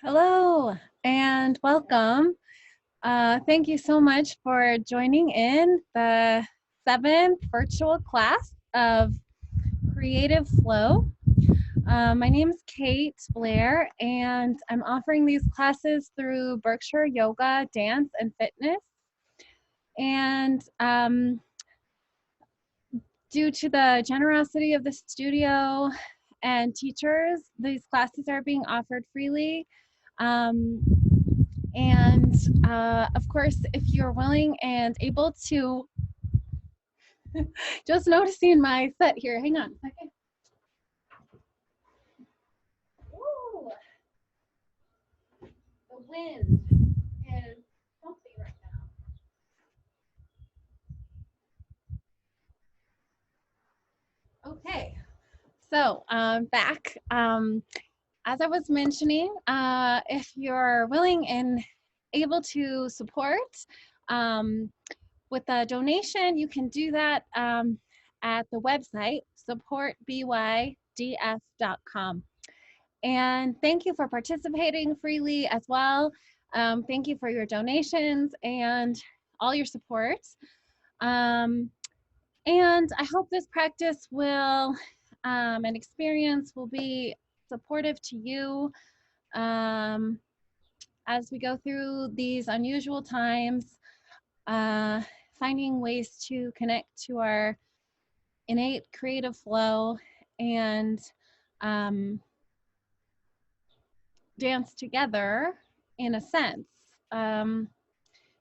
Hello and welcome. Thank you so much for joining in the 7th virtual class of Creative Flow. My name is Kate Blair, and I'm offering these classes through Berkshire Yoga, Dance, and Fitness. And due to the generosity of the studio and teachers, these classes are being offered freely. And of course, if you're willing and able to, just noticing my set here, hang on a second. Ooh, the wind is something right now. Okay, so back. As I was mentioning, if you're willing and able to support with a donation, you can do that at the website supportbydf.com. And thank you for participating freely as well. Thank you for your donations and all your support. And I hope this practice will and experience will be supportive to you as we go through these unusual times, finding ways to connect to our innate creative flow and dance together in a sense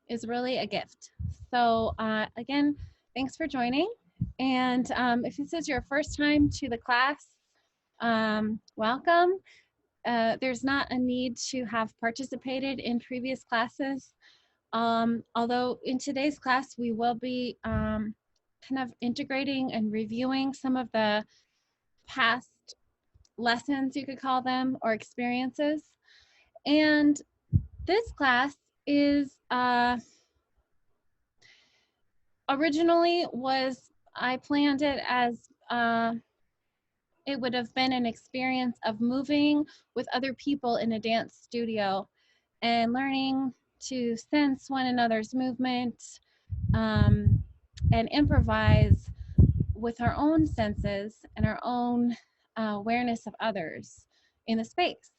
is really a gift. So again, thanks for joining. And if this is your first time to the class, welcome. There's not a need to have participated in previous classes. Although in today's class, we will be kind of integrating and reviewing some of the past lessons, you could call them, or experiences. And this class is originally I planned it as it would have been an experience of moving with other people in a dance studio and learning to sense one another's movement and improvise with our own senses and our own awareness of others in the space.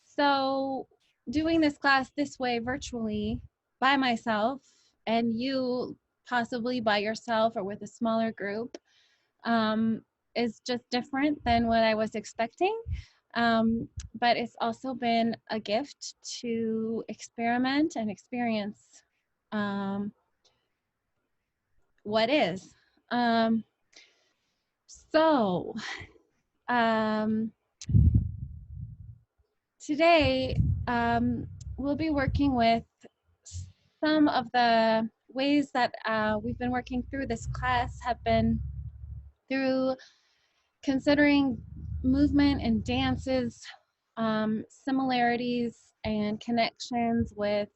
So doing this class this way virtually by myself and you possibly by yourself or with a smaller group is just different than what I was expecting. But it's also been a gift to experiment and experience what is. So today we'll be working with some of the ways that we've been working through this class have been through considering movement and dances, similarities and connections with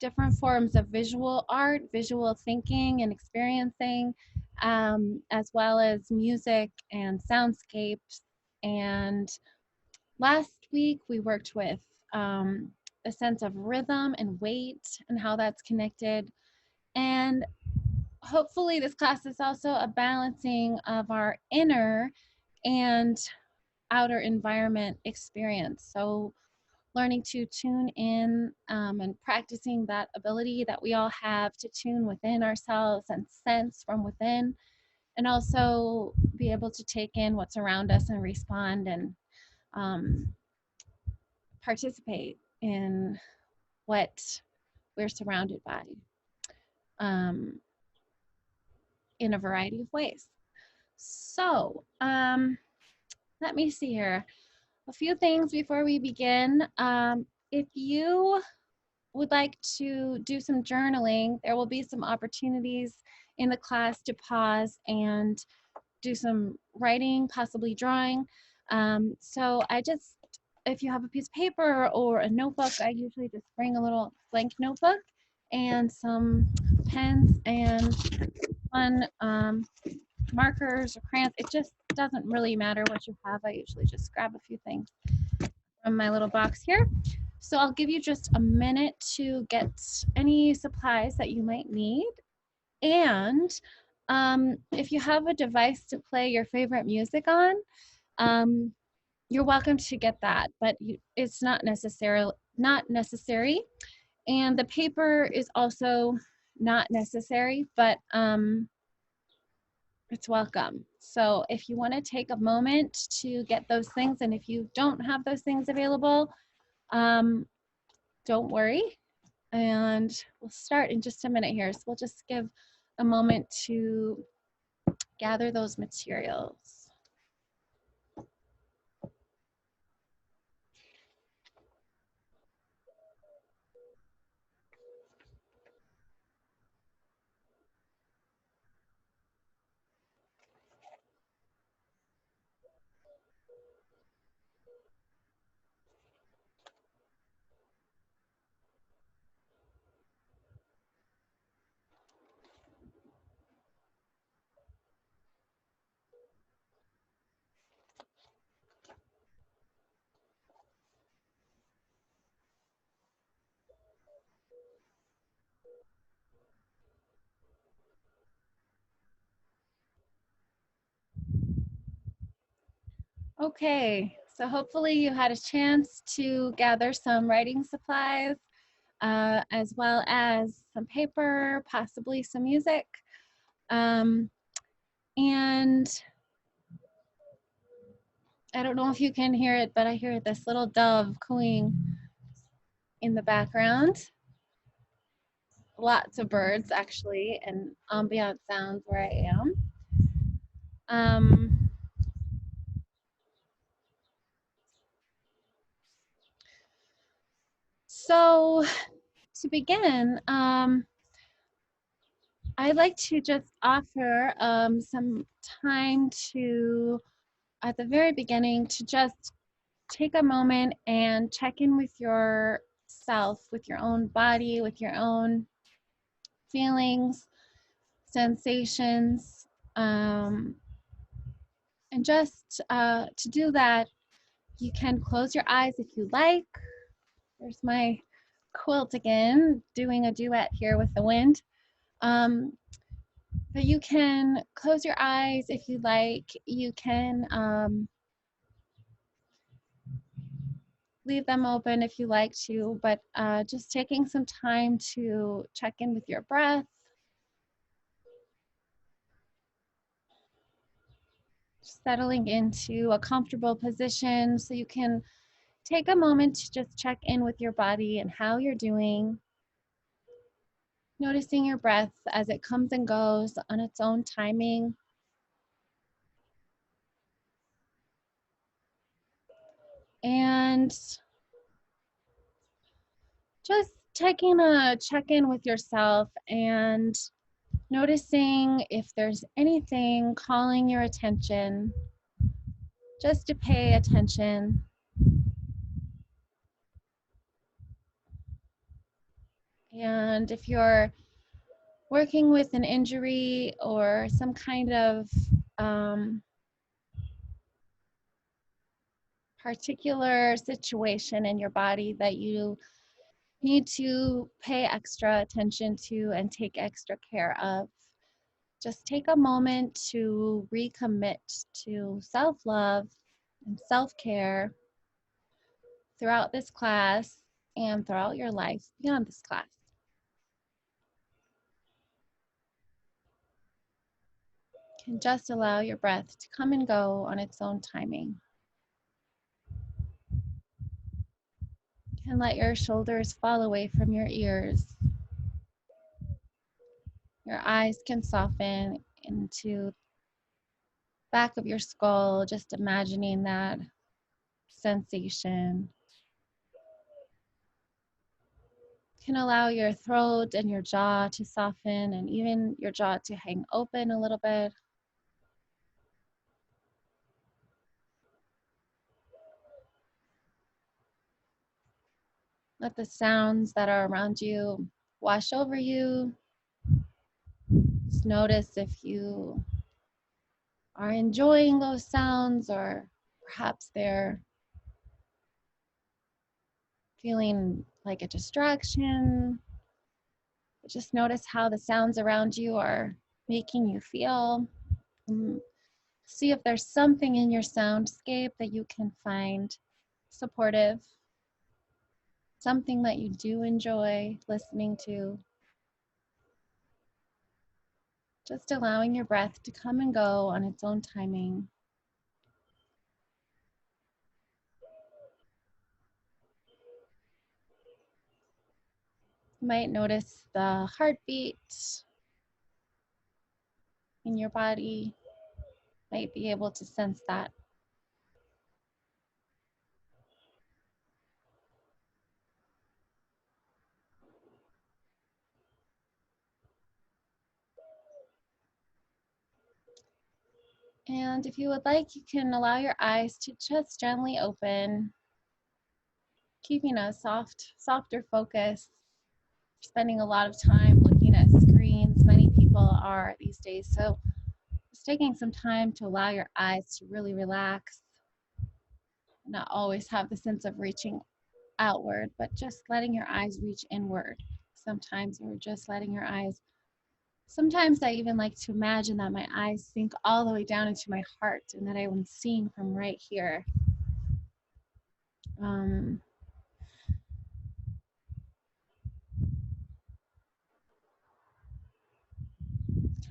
different forms of visual art, visual thinking and experiencing, as well as music and soundscapes. And last week we worked with a sense of rhythm and weight and how that's connected. And hopefully this class is also a balancing of our inner and outer environment experience. So learning to tune in and practicing that ability that we all have to tune within ourselves and sense from within, and also be able to take in what's around us and respond and participate in what we're surrounded by in a variety of ways. So let me see here. A few things before we begin. If you would like to do some journaling, there will be some opportunities in the class to pause and do some writing, possibly drawing. So if you have a piece of paper or a notebook, I usually just bring a little blank notebook and some pens and fun markers or crayons. It just doesn't really matter what you have. I usually just grab a few things from my little box here. So I'll give you just a minute to get any supplies that you might need. And if you have a device to play your favorite music on, you're welcome to get that, but it's not necessary. And the paper is also not necessary, but it's welcome. So if you want to take a moment to get those things, and if you don't have those things available, don't worry. And we'll start in just a minute here. So we'll just give a moment to gather those materials. Okay, so hopefully you had a chance to gather some writing supplies, as well as some paper, possibly some music. And I don't know if you can hear it, but I hear this little dove cooing in the background. Lots of birds, actually, and ambient sounds where I am. So to begin, I'd like to just offer some time to, at the very beginning, to just take a moment and check in with yourself, with your own body, with your own feelings, sensations. And just to do that, you can close your eyes if you like. There's my quilt again, doing a duet here with the wind. But you can close your eyes if you like. You can leave them open if you like to, but just taking some time to check in with your breath. Settling into a comfortable position so you can take a moment to just check in with your body and how you're doing. Noticing your breath as it comes and goes on its own timing. And just taking a check-in with yourself and noticing if there's anything calling your attention, just to pay attention. And if you're working with an injury or some kind of particular situation in your body that you need to pay extra attention to and take extra care of, just take a moment to recommit to self-love and self-care throughout this class and throughout your life beyond this class. You can just allow your breath to come and go on its own timing. You can let your shoulders fall away from your ears. Your eyes can soften into back of your skull, just imagining that sensation. You can allow your throat and your jaw to soften and even your jaw to hang open a little bit. Let the sounds that are around you wash over you. Just notice if you are enjoying those sounds or perhaps they're feeling like a distraction. Just notice how the sounds around you are making you feel. See if there's something in your soundscape that you can find supportive, something that you do enjoy listening to. Just allowing your breath to come and go on its own timing. You might notice the heartbeat in your body, might be able to sense that. And if you would like, you can allow your eyes to just gently open, keeping a softer focus. Spending a lot of time looking at screens. Many people are these days. So just taking some time to allow your eyes to really relax, not always have the sense of reaching outward, but just letting your eyes reach inward. Sometimes we're just letting your eyes. Sometimes I even like to imagine that my eyes sink all the way down into my heart and that I'm seeing from right here.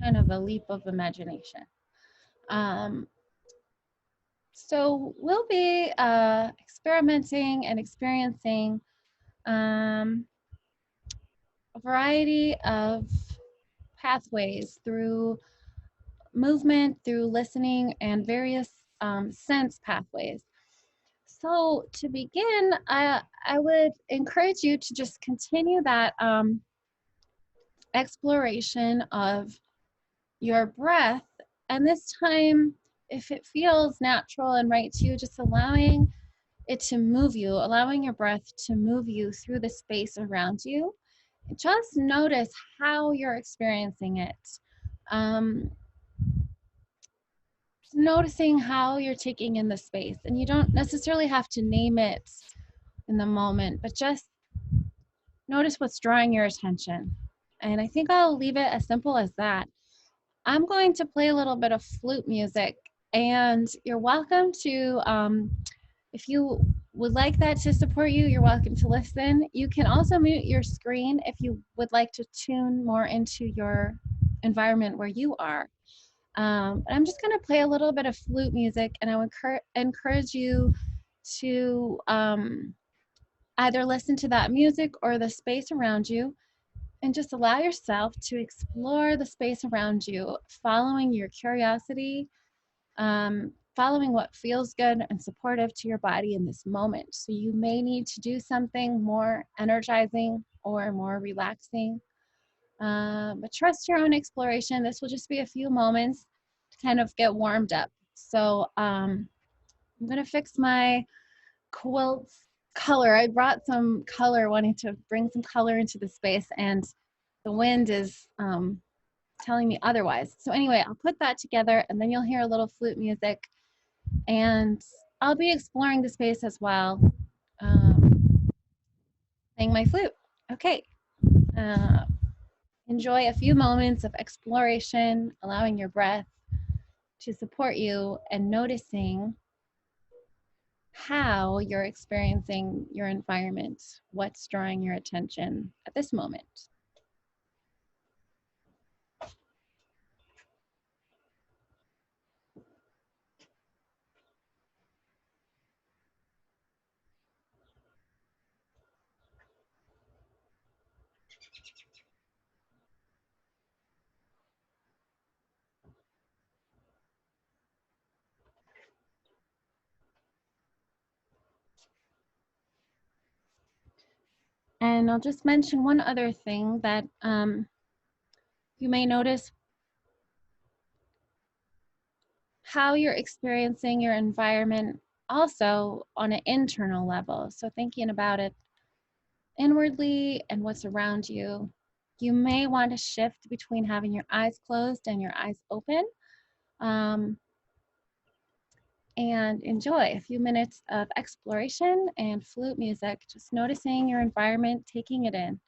Kind of a leap of imagination. So we'll be experimenting and experiencing a variety of pathways through movement, through listening, and various sense pathways. So to begin, I would encourage you to just continue that exploration of your breath. And this time, if it feels natural and right to you, just allowing it to move you, allowing your breath to move you through the space around you. Just notice how you're experiencing it. Noticing how you're taking in the space. And you don't necessarily have to name it in the moment, but just notice what's drawing your attention. And I think I'll leave it as simple as that. I'm going to play a little bit of flute music, and you're welcome to, if you would like that to support you, you're welcome to listen. You can also mute your screen if you would like to tune more into your environment where you are. But I'm just going to play a little bit of flute music, and I would encourage you to either listen to that music or the space around you, and just allow yourself to explore the space around you, following your curiosity, following what feels good and supportive to your body in this moment. So you may need to do something more energizing or more relaxing, but trust your own exploration. This will just be a few moments to kind of get warmed up. So I'm gonna fix my quilt's color. I brought some color, wanting to bring some color into the space, and the wind is telling me otherwise. So anyway, I'll put that together, and then you'll hear a little flute music, and I'll be exploring the space as well, playing my flute. Okay. Enjoy a few moments of exploration, allowing your breath to support you, and noticing how you're experiencing your environment, what's drawing your attention at this moment. And I'll just mention one other thing that you may notice how you're experiencing your environment also on an internal level. So thinking about it inwardly and what's around you. You may want to shift between having your eyes closed and your eyes open. and enjoy a few minutes of exploration and flute music, just noticing your environment, taking it in.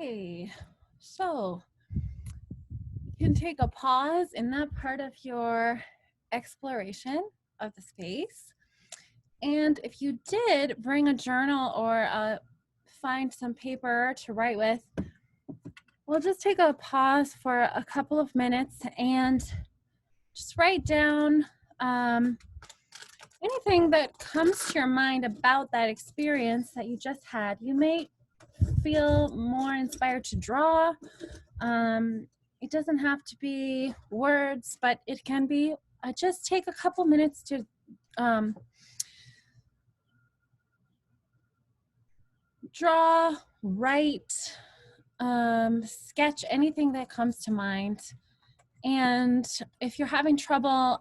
Okay, so you can take a pause in that part of your exploration of the space. And if you did bring a journal or find some paper to write with, we'll just take a pause for a couple of minutes and just write down anything that comes to your mind about that experience that you just had. You may feel more inspired to draw. It doesn't have to be words, but it can be. Just take a couple minutes to draw, write, sketch anything that comes to mind. And if you're having trouble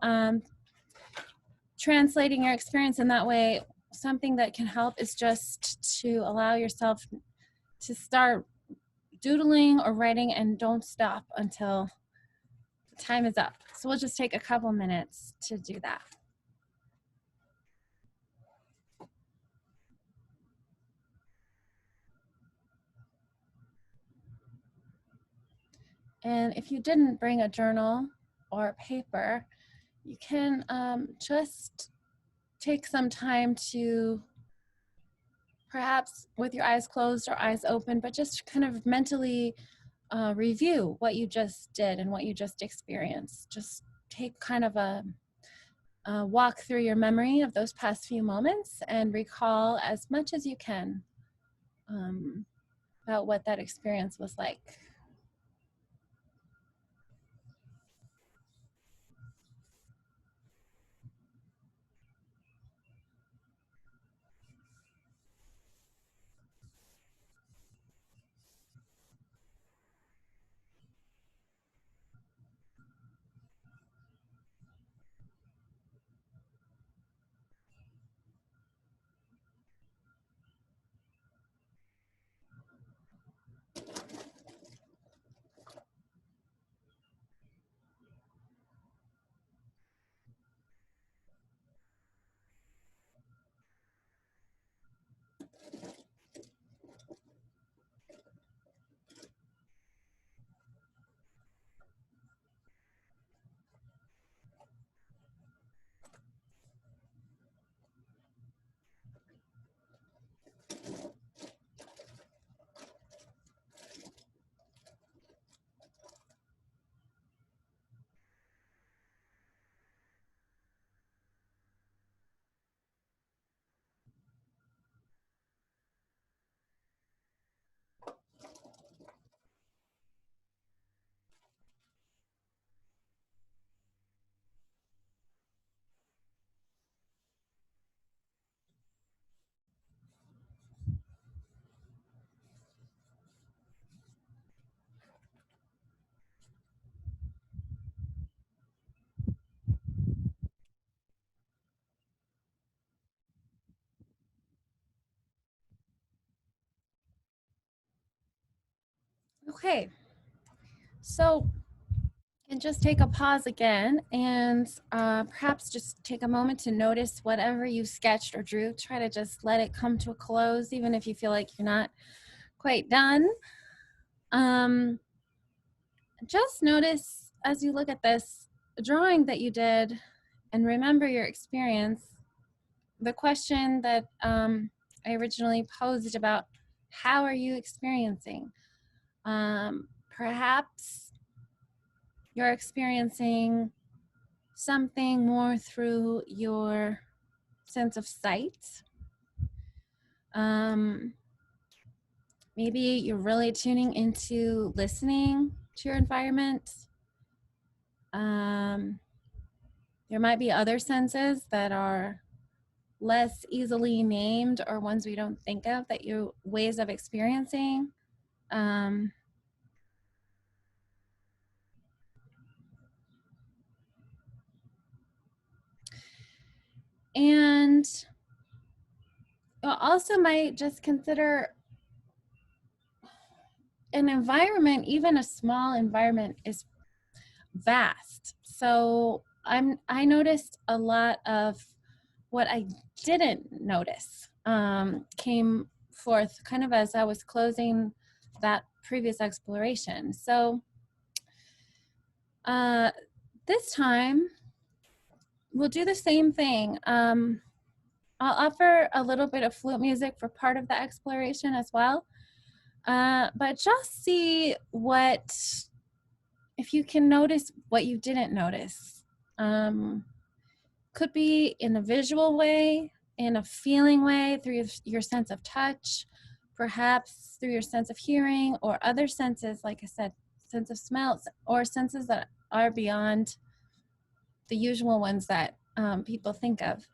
translating your experience in that way, something that can help is just to allow yourself to start doodling or writing and don't stop until the time is up. So we'll just take a couple minutes to do that. And if you didn't bring a journal or paper, you can just take some time to, perhaps with your eyes closed or eyes open, but just kind of mentally review what you just did and what you just experienced. Just take kind of a walk through your memory of those past few moments and recall as much as you can about what that experience was like. Okay, so and just take a pause again and perhaps just take a moment to notice whatever you sketched or drew. Try to just let it come to a close, even if you feel like you're not quite done. Just notice as you look at this drawing that you did and remember your experience, the question that I originally posed about how are you experiencing? Perhaps you're experiencing something more through your sense of sight. Maybe you're really tuning into listening to your environment. There might be other senses that are less easily named or ones we don't think of that you ways of experiencing. And you also might just consider an environment, even a small environment, is vast. So I noticed a lot of what I didn't notice came forth kind of as I was closing that previous exploration. So this time we'll do the same thing. I'll offer a little bit of flute music for part of the exploration as well. But just see if you can notice what you didn't notice. Could be in a visual way, in a feeling way, through your sense of touch, perhaps through your sense of hearing, or other senses, like I said, sense of smell, or senses that are beyond the usual ones that people think of.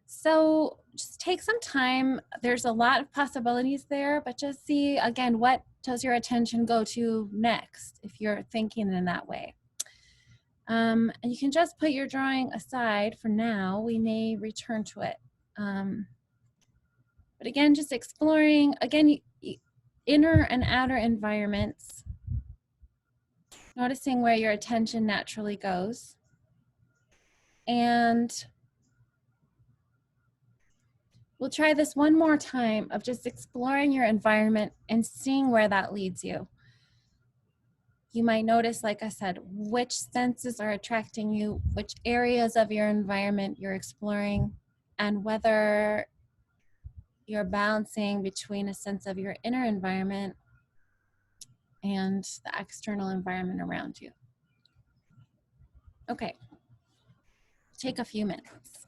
So just take some time. There's a lot of possibilities there, but just see, again, what does your attention go to next if you're thinking in that way. And you can just put your drawing aside for now. We may return to it. But again, just exploring, again, inner and outer environments, noticing where your attention naturally goes. And we'll try this one more time of just exploring your environment and seeing where that leads you. You might notice, like I said, which senses are attracting you, which areas of your environment you're exploring, and whether you're balancing between a sense of your inner environment and the external environment around you. Okay, take a few minutes.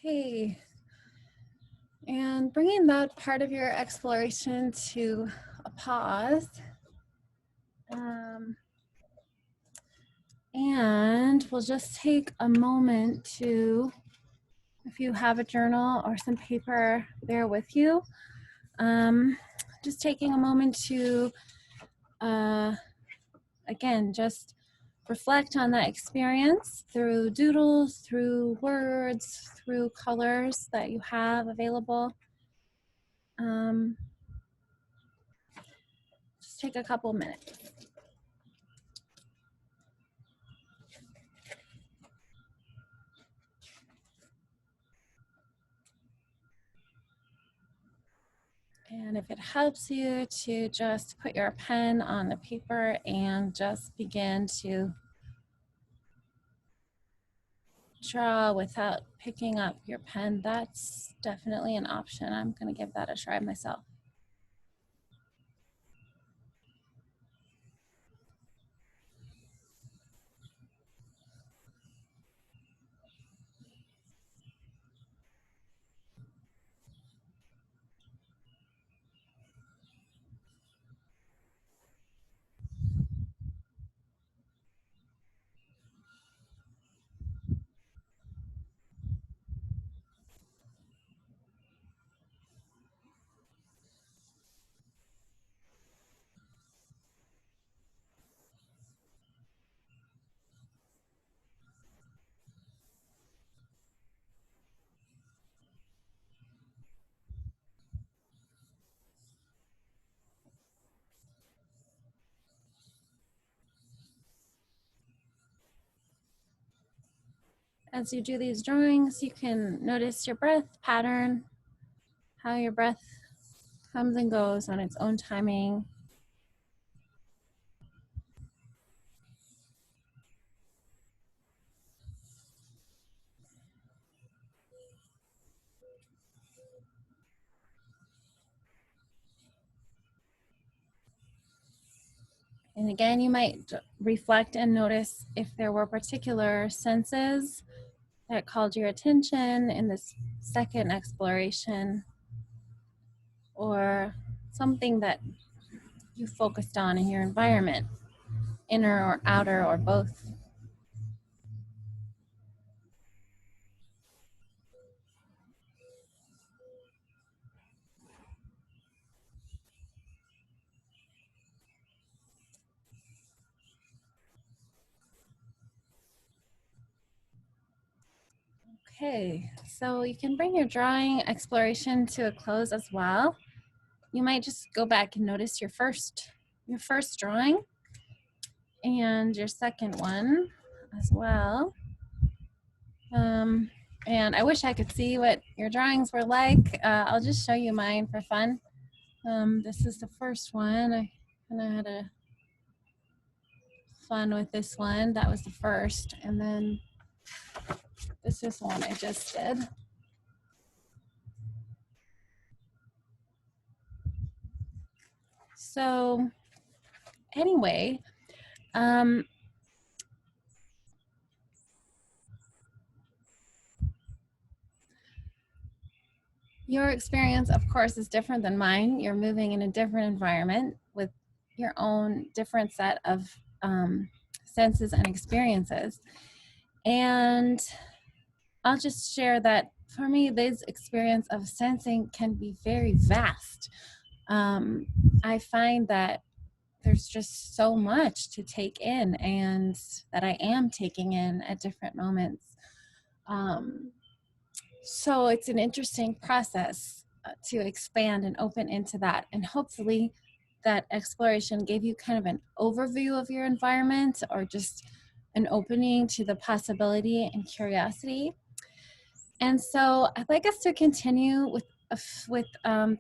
Okay. And bringing that part of your exploration to a pause. And we'll just take a moment to, if you have a journal or some paper there with you, just taking a moment to, again, just reflect on that experience through doodles, through words, through colors that you have available. Just take a couple minutes. And if it helps you to just put your pen on the paper and just begin to draw without picking up your pen, that's definitely an option. I'm going to give that a try myself. As you do these drawings, you can notice your breath pattern, how your breath comes and goes on its own timing. And again, you might reflect and notice if there were particular senses that called your attention in this second exploration, or something that you focused on in your environment, inner or outer or both. Okay, so you can bring your drawing exploration to a close as well. You might just go back and notice your first drawing and your second one as well. And I wish I could see what your drawings were like. I'll just show you mine for fun. This is the first one. I kind of had a fun with this one. That was the first. And then this is one I just did. So anyway, your experience, of course, is different than mine. You're moving in a different environment with your own different set of senses and experiences. And I'll just share that for me, this experience of sensing can be very vast. I find that there's just so much to take in, and that I am taking in at different moments. So it's an interesting process to expand and open into that. And hopefully that exploration gave you kind of an overview of your environment, or just an opening to the possibility and curiosity. And so I'd like us to continue with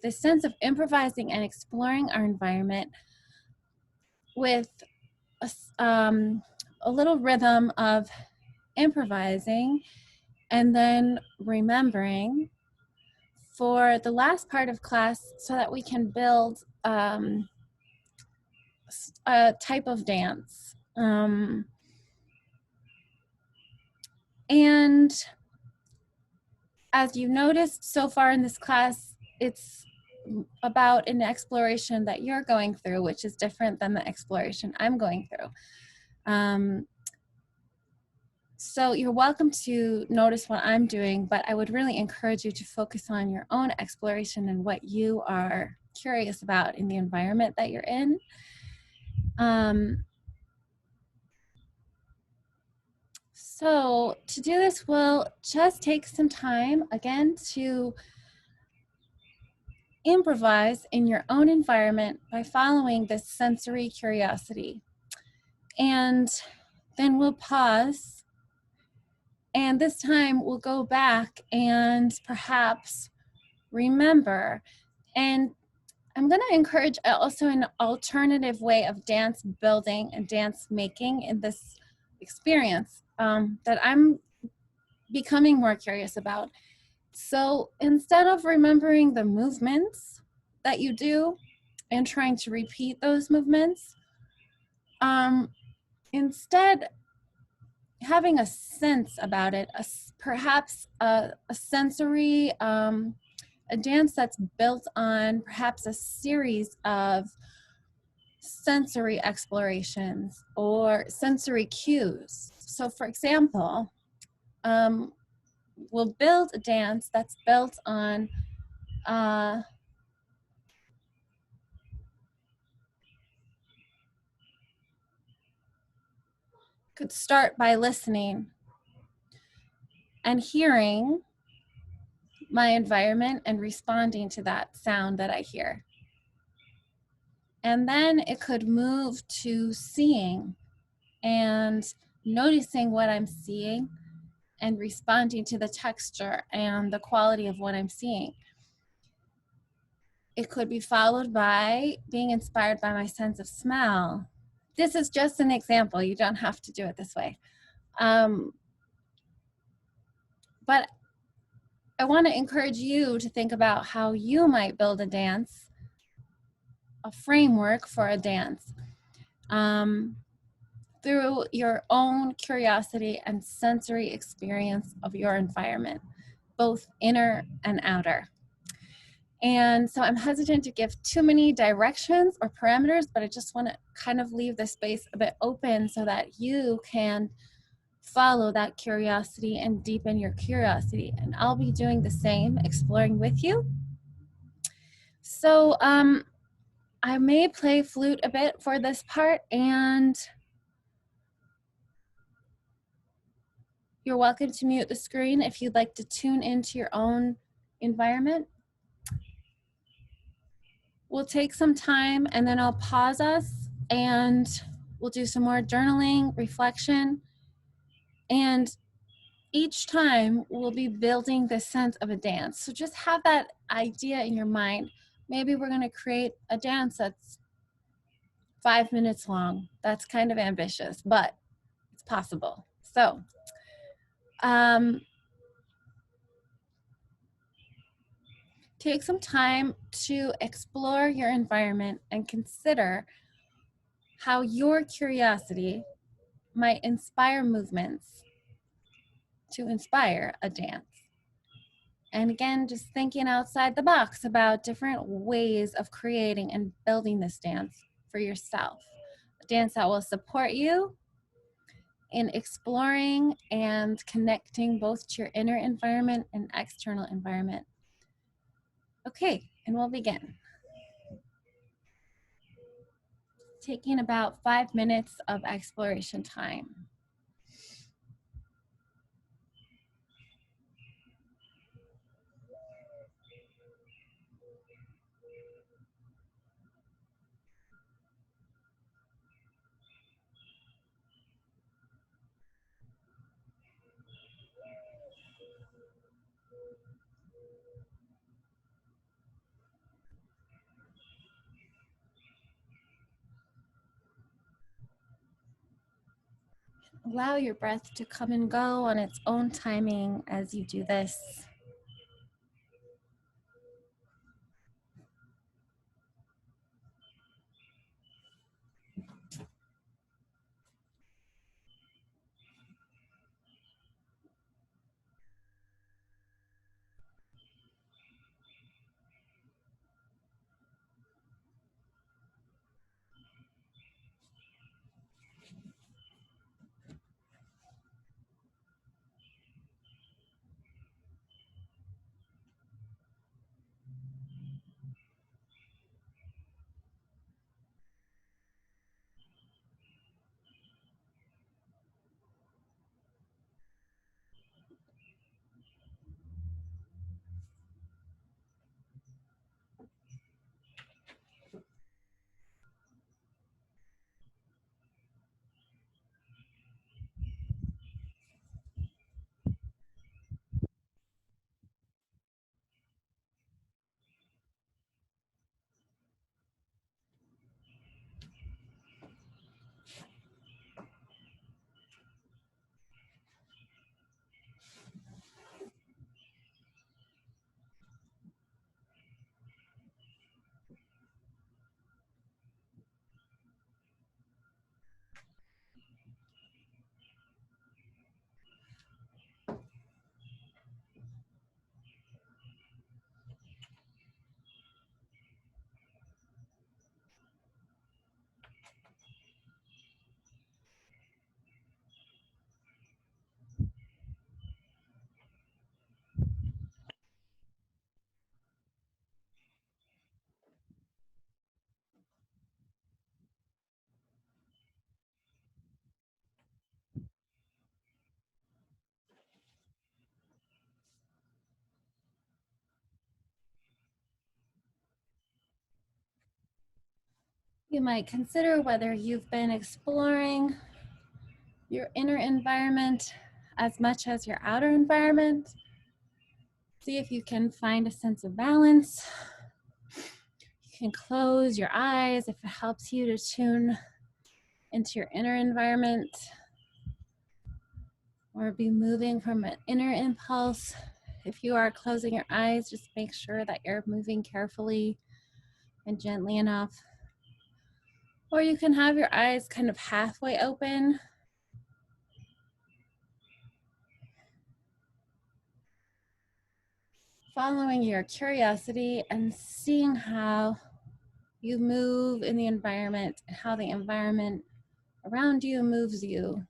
this sense of improvising and exploring our environment with a little rhythm of improvising and then remembering for the last part of class, so that we can build a type of dance. And as you noticed so far in this class, it's about an exploration that you're going through, which is different than the exploration I'm going through. So you're welcome to notice what I'm doing, but I would really encourage you to focus on your own exploration and what you are curious about in the environment that you're in. So to do this, we'll just take some time again to improvise in your own environment by following this sensory curiosity. And then we'll pause. And this time we'll go back and perhaps remember. And I'm going to encourage also an alternative way of dance building and dance making in this experience that I'm becoming more curious about. So instead of remembering the movements that you do and trying to repeat those movements, instead having a sense about it, perhaps a sensory, a dance that's built on perhaps a series of sensory explorations or sensory cues. So for example, we'll build a dance that's built on could start by listening and hearing my environment and responding to that sound that I hear. And then it could move to seeing and noticing what I'm seeing and responding to the texture and the quality of what I'm seeing. It could be followed by being inspired by my sense of smell. This is just an example. You don't have to do it this way. But I want to encourage you to think about how you might build a dance, a framework for a dance, through your own curiosity and sensory experience of your environment, both inner and outer. And so I'm hesitant to give too many directions or parameters, but I just want to kind of leave the space a bit open so that you can follow that curiosity and deepen your curiosity. And I'll be doing the same, exploring with you. So I may play flute a bit for this part, and you're welcome to mute the screen if you'd like to tune into your own environment. We'll take some time and then I'll pause us and we'll do some more journaling, reflection, and each time we'll be building the sense of a dance. So just have that idea in your mind. Maybe we're going to create a dance that's 5 minutes long. That's kind of ambitious, but it's possible. So take some time to explore your environment and consider how your curiosity might inspire movements to inspire a dance. And again, just thinking outside the box about different ways of creating and building this dance for yourself. A dance that will support you in exploring and connecting both to your inner environment and external environment. Okay, and we'll begin. Taking about 5 minutes of exploration time. Allow your breath to come and go on its own timing as you do this. You might consider whether you've been exploring your inner environment as much as your outer environment. See if you can find a sense of balance. You can close your eyes if it helps you to tune into your inner environment, or be moving from an inner impulse. If you are closing your eyes, just make sure that you're moving carefully and gently enough. Or you can have your eyes kind of halfway open. Following your curiosity and seeing how you move in the environment and how the environment around you moves you.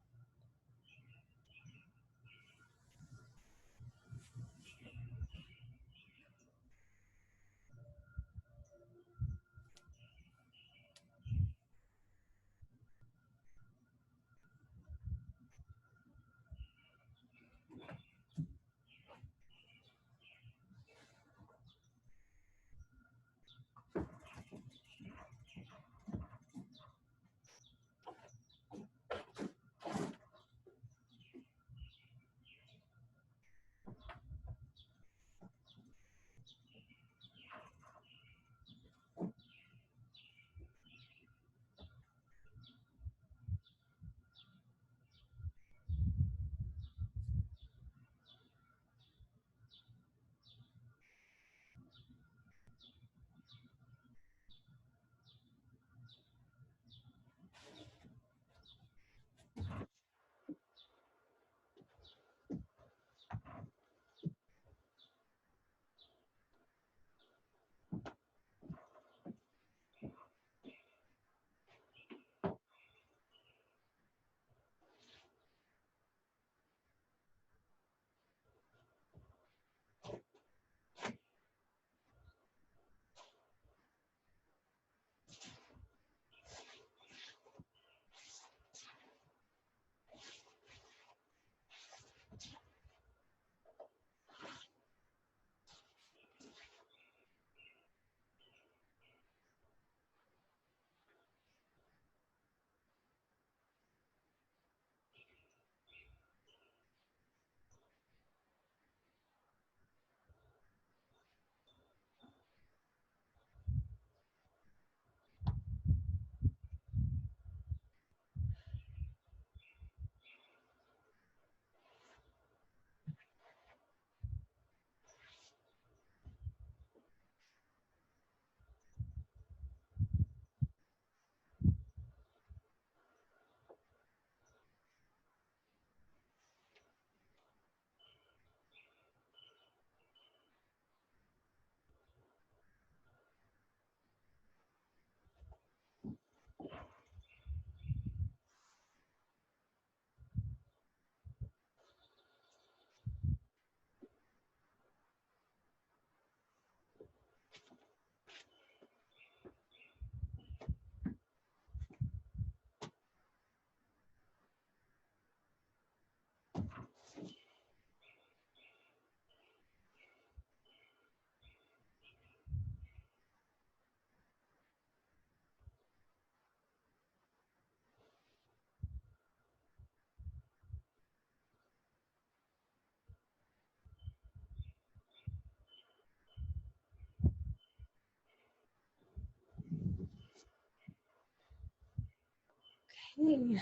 Okay.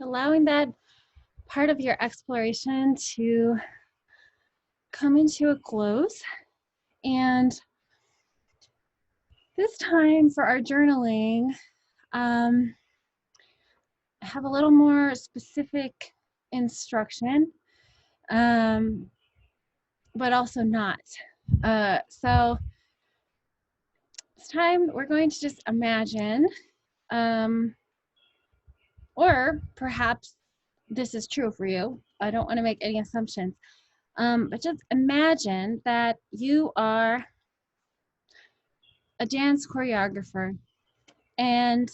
Allowing that part of your exploration to come into a close. And this time for our journaling, I have a little more specific instruction, but also not. So this time we're going to just imagine, or perhaps this is true for you. I don't want to make any assumptions, but just imagine that you are a dance choreographer and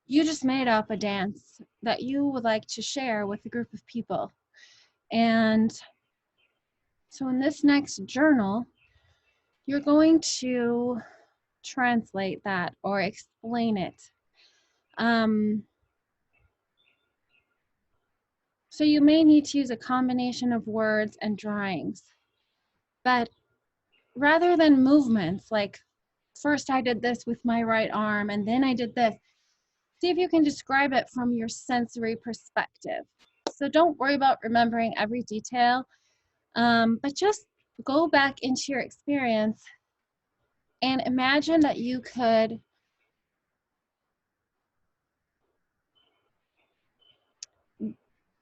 you just made up a dance that you would like to share with a group of people. And so in this next journal, you're going to translate that or explain it. So you may need to use a combination of words and drawings, but rather than movements, like first I did this with my right arm and then I did this, see if you can describe it from your sensory perspective. So don't worry about remembering every detail, but just go back into your experience and imagine that you could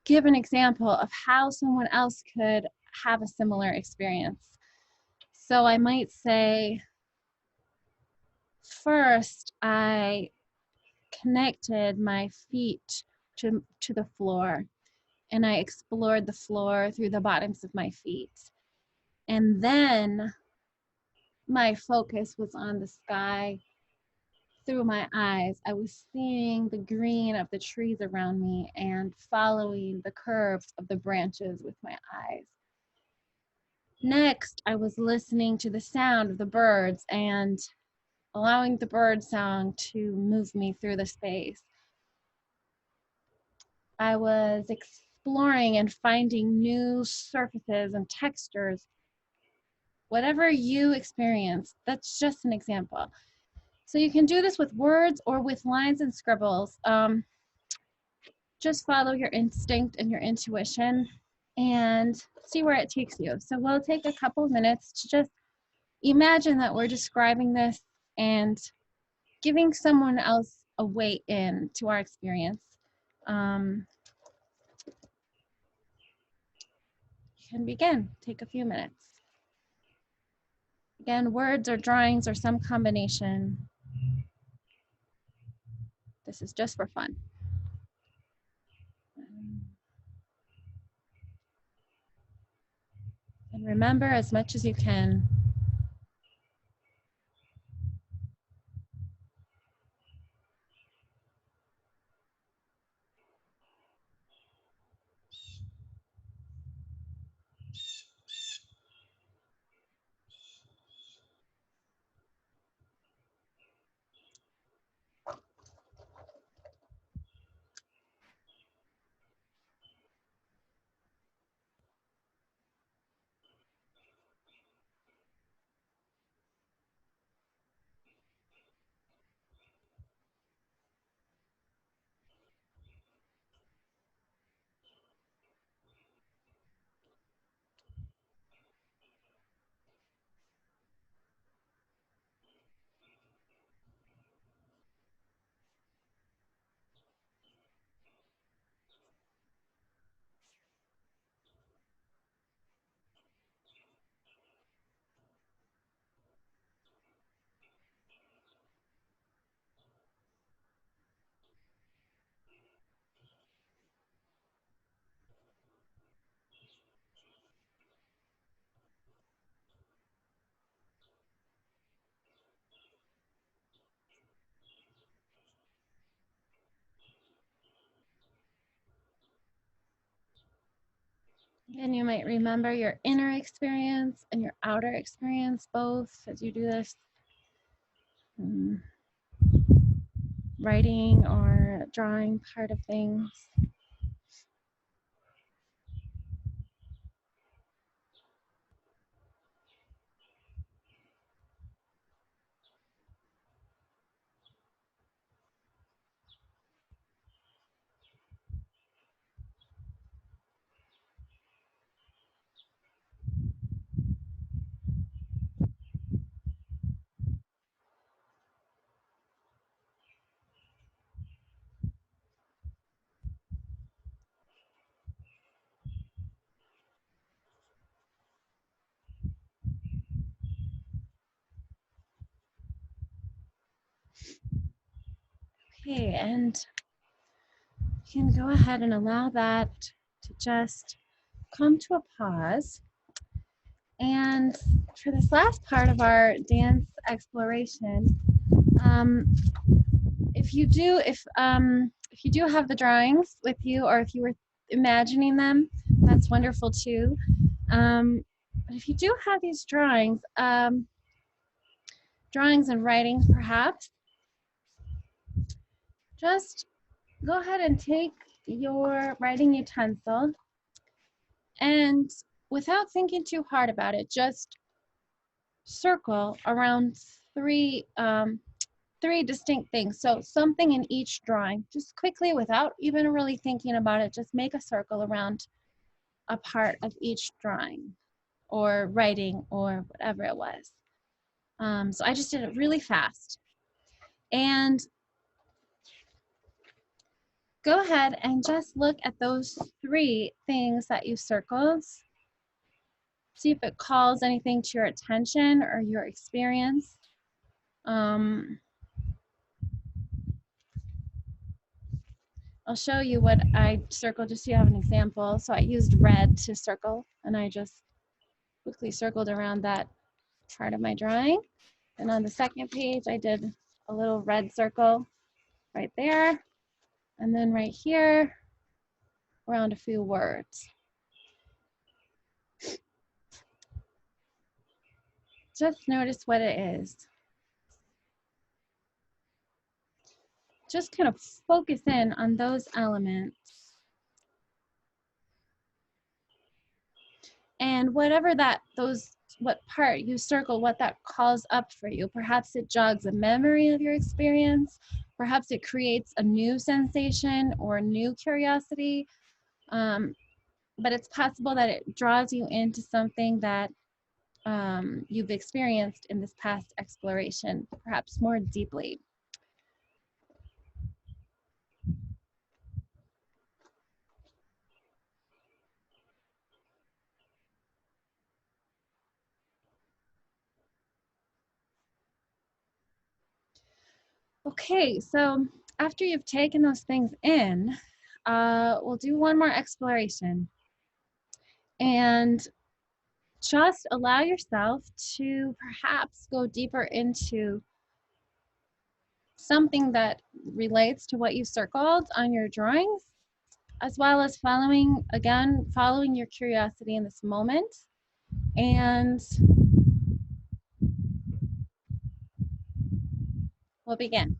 give an example of how someone else could have a similar experience. So I might say, first I connected my feet to the floor, and I explored the floor through the bottoms of my feet. And then my focus was on the sky through my eyes. I was seeing the green of the trees around me and following the curves of the branches with my eyes. Next, I was listening to the sound of the birds and allowing the bird song to move me through the space. I was exploring and finding new surfaces and textures. Whatever you experience, that's just an example. So you can do this with words or with lines and scribbles. Just follow your instinct and your intuition and see where it takes you. So we'll take a couple of minutes to just imagine that we're describing this and giving someone else a way in to our experience. You can begin. Take a few minutes. Again, words or drawings or some combination. This is just for fun. And remember as much as you can. And you might remember your inner experience and your outer experience both as you do this. Writing or drawing part of things. Okay, and you can go ahead and allow that to just come to a pause. And for this last part of our dance exploration, if you do have the drawings with you, or if you were imagining them, that's wonderful too. But if you do have these drawings, drawings and writings perhaps, just go ahead and take your writing utensil and without thinking too hard about it, just circle around three distinct things. So something in each drawing, just quickly without even really thinking about it, just make a circle around a part of each drawing or writing or whatever it was. So I just did it really fast. And go ahead and just look at those three things that you circled. See if it calls anything to your attention or your experience. I'll show you what I circled just so you have an example. So I used red to circle, and I just quickly circled around that part of my drawing. And on the second page, I did a little red circle right there. And then right here, around a few words. Just notice what it is. Just kind of focus in on those elements. And whatever what part you circle, what that calls up for you. Perhaps it jogs a memory of your experience. Perhaps it creates a new sensation or a new curiosity. But it's possible that it draws you into something that you've experienced in this past exploration, perhaps more deeply. Okay, so after you've taken those things in, we'll do one more exploration. And just allow yourself to perhaps go deeper into something that relates to what you circled on your drawings, as well as following your curiosity in this moment. And we'll begin.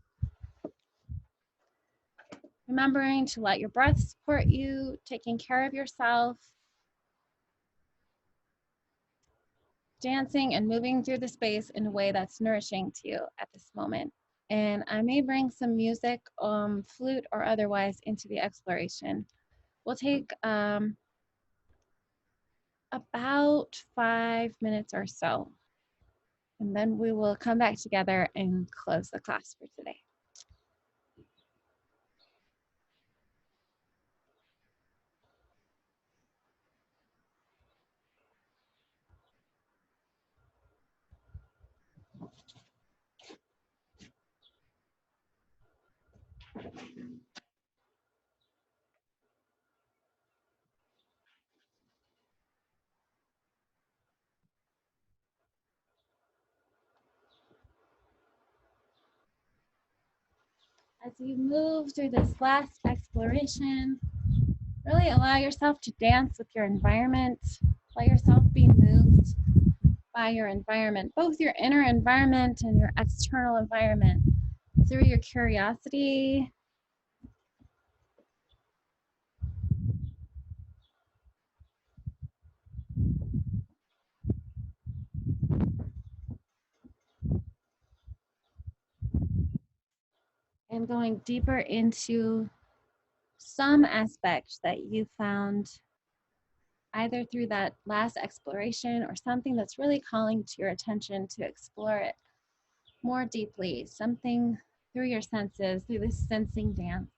Remembering to let your breath support you, taking care of yourself, dancing and moving through the space in a way that's nourishing to you at this moment. And I may bring some music, flute or otherwise, into the exploration. We'll take about 5 minutes or so, and then we will come back together and close the class for today. As you move through this last exploration, really allow yourself to dance with your environment. Let yourself be moved by your environment, both your inner environment and your external environment, through your curiosity, and going deeper into some aspect that you found either through that last exploration or something that's really calling to your attention to explore it more deeply, something through your senses, through this sensing dance.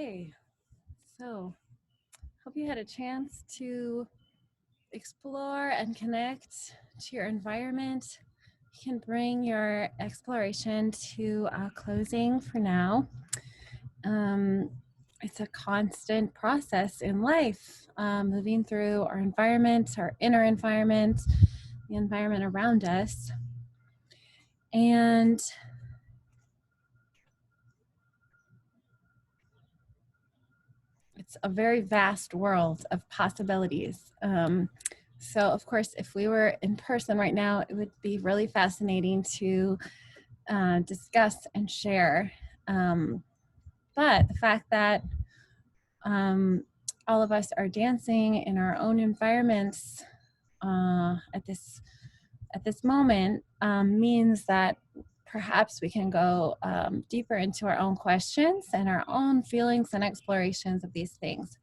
Okay, so hope you had a chance to explore and connect to your environment. You can bring your exploration to a closing for now. It's a constant process in life, moving through our environment, our inner environment, the environment around us. And it's a very vast world of possibilities. So, of course, if we were in person right now, it would be really fascinating to discuss and share. But the fact that all of us are dancing in our own environments at this moment means that perhaps we can go deeper into our own questions and our own feelings and explorations of these things.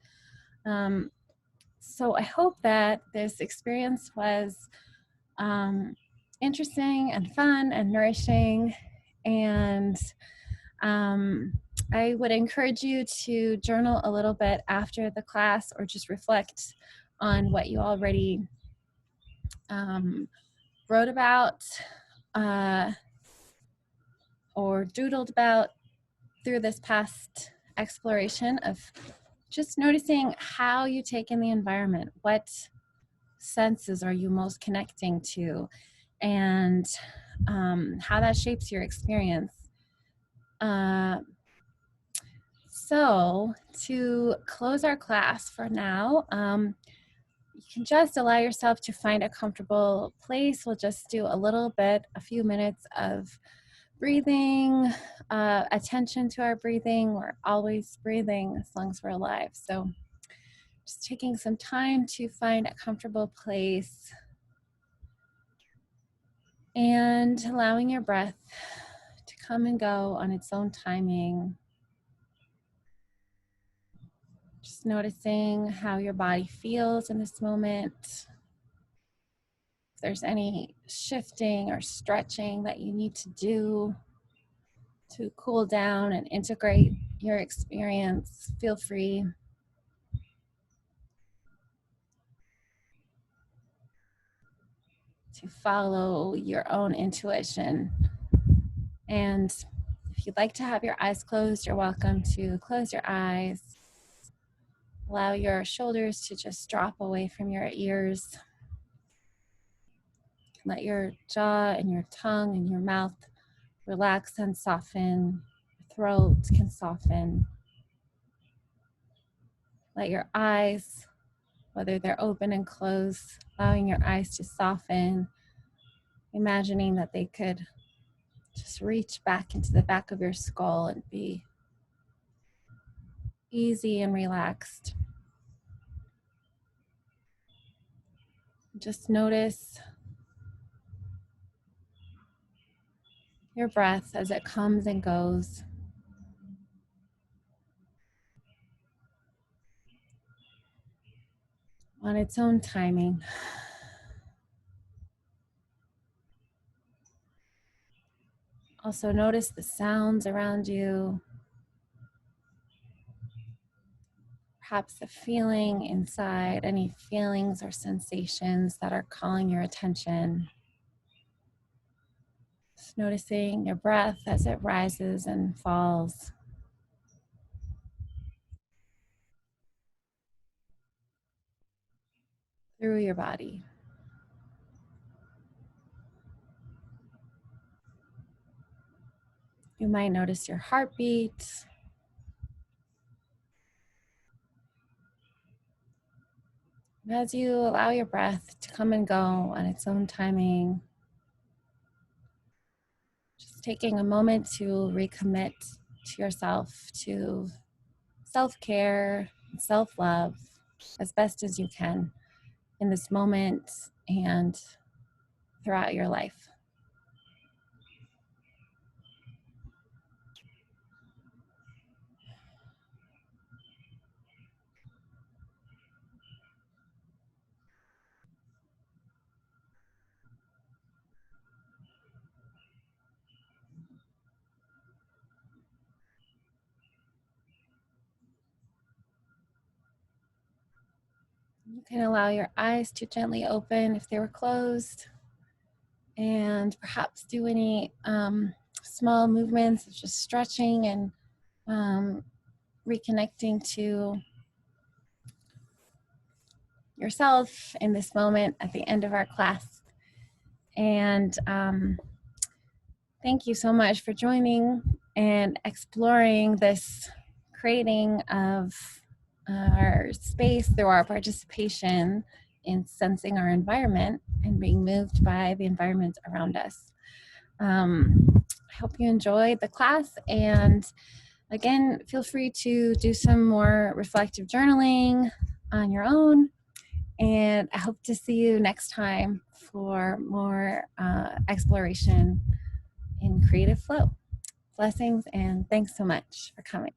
So I hope that this experience was interesting and fun and nourishing. And I would encourage you to journal a little bit after the class or just reflect on what you already wrote about or doodled about through this past exploration of just noticing how you take in the environment. What senses are you most connecting to, and how that shapes your experience. So to close our class for now, you can just allow yourself to find a comfortable place. We'll just do a few minutes of breathing, attention to our breathing. We're always breathing as long as we're alive. So just taking some time to find a comfortable place and allowing your breath to come and go on its own timing. Just noticing how your body feels in this moment. If there's any shifting or stretching that you need to do to cool down and integrate your experience, feel free. To follow your own intuition. And if you'd like to have your eyes closed, you're welcome to close your eyes. Allow your shoulders to just drop away from your ears. Let your jaw and your tongue and your mouth relax and soften. Your throat can soften. Let your eyes, whether they're open and closed, allowing your eyes to soften, imagining that they could just reach back into the back of your skull and be easy and relaxed. Just notice your breath as it comes and goes. On its own timing. Also notice the sounds around you. Perhaps the feeling inside, any feelings or sensations that are calling your attention. Just noticing your breath as it rises and falls. Through your body. You might notice your heartbeat. As you allow your breath to come and go on its own timing, just taking a moment to recommit to yourself, to self-care, self-love as best as you can in this moment and throughout your life. You can allow your eyes to gently open if they were closed, and perhaps do any small movements of just stretching and reconnecting to yourself in this moment at the end of our class. And thank you so much for joining and exploring this creating of our space through our participation in sensing our environment and being moved by the environment around us. I hope you enjoyed the class, and again, feel free to do some more reflective journaling on your own, and I hope to see you next time for more exploration in creative flow. Blessings, and thanks so much for coming.